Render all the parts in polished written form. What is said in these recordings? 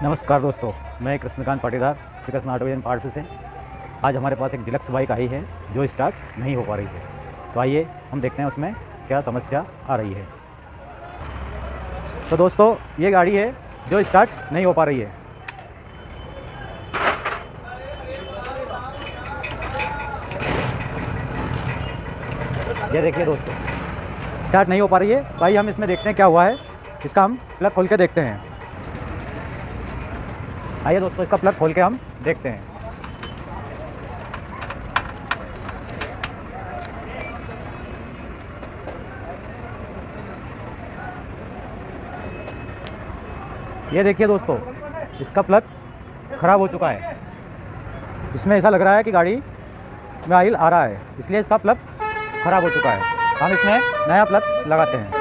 नमस्कार दोस्तों, मैं Krishnakant Patidar Shri Krishna auto agent parts से। आज हमारे पास एक डिलक्स बाइक आई है जो स्टार्ट नहीं हो पा रही है। तो आइए हम देखते हैं उसमें क्या समस्या आ रही है। तो दोस्तों, ये गाड़ी है जो स्टार्ट नहीं हो पा रही है। ये देखिए दोस्तों, स्टार्ट नहीं हो पा रही है। तो आइए हम इसमें देखते हैं क्या हुआ है। इसका हम प्लग खोल के देखते हैं। आइए दोस्तों, इसका प्लग खोल के हम देखते हैं। ये देखिए दोस्तों, इसका प्लग ख़राब हो चुका है। इसमें ऐसा लग रहा है कि गाड़ी में ऑयल आ रहा है, इसलिए इसका प्लग ख़राब हो चुका है। हम इसमें नया प्लग लगाते हैं।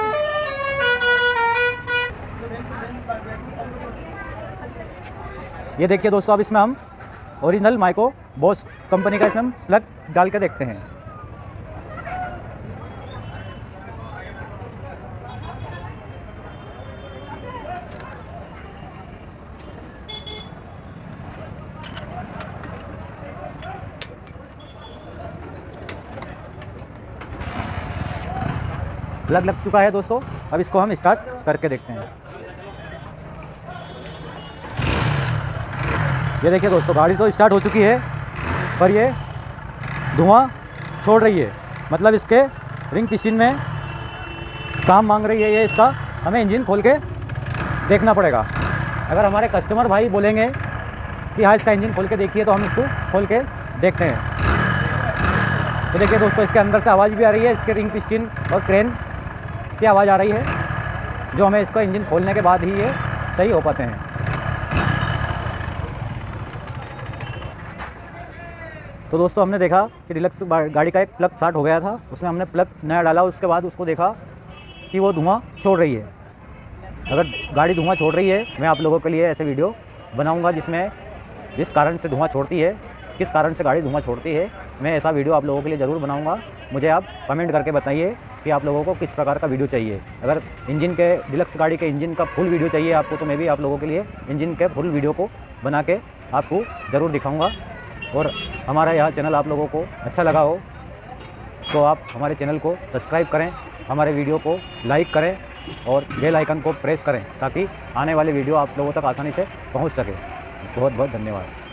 ये देखिए दोस्तों, अब इसमें हम ओरिजिनल माइको बॉस कंपनी का इसमें हम प्लग डाल के देखते हैं। प्लग लग चुका है दोस्तों। अब इसको हम स्टार्ट करके देखते हैं। ये देखिए दोस्तों, गाड़ी तो स्टार्ट हो चुकी है, पर ये धुआं छोड़ रही है। मतलब इसके रिंग पिस्टन में काम मांग रही है ये। इसका हमें इंजन खोल के देखना पड़ेगा। अगर हमारे कस्टमर भाई बोलेंगे कि हाँ इसका इंजन खोल के देखिए, तो हम इसको खोल के देखते हैं। तो देखिए दोस्तों, इसके अंदर से आवाज़ भी आ रही है। इसके रिंग पिस्टन और क्रेन की आवाज़ आ रही है, जो हमें इसका इंजन खोलने के बाद ही ये सही हो पाते हैं। तो दोस्तों, हमने देखा कि डिलक्स गाड़ी का एक प्लग शॉर्ट हो गया था। उसमें हमने प्लग नया डाला। उसके बाद उसको देखा कि वो धुआं छोड़ रही है। अगर गाड़ी धुआं छोड़ रही है, मैं आप लोगों के लिए ऐसे वीडियो बनाऊंगा जिसमें जिस कारण से धुआं छोड़ती है, किस कारण से गाड़ी धुआं छोड़ती है, मैं ऐसा वीडियो आप लोगों के लिए ज़रूर बनाऊंगा। मुझे आप कमेंट करके बताइए कि आप लोगों को किस प्रकार का वीडियो चाहिए। अगर इंजन के डिलक्स गाड़ी के इंजन का फुल वीडियो चाहिए आपको, तो मैं भी आप लोगों के लिए इंजन के फुल वीडियो को बना के आपको ज़रूर दिखाऊँगा। और हमारा यह चैनल आप लोगों को अच्छा लगा हो तो आप हमारे चैनल को सब्सक्राइब करें, हमारे वीडियो को लाइक करें और बेल आइकन को प्रेस करें, ताकि आने वाले वीडियो आप लोगों तक आसानी से पहुंच सके। बहुत बहुत धन्यवाद।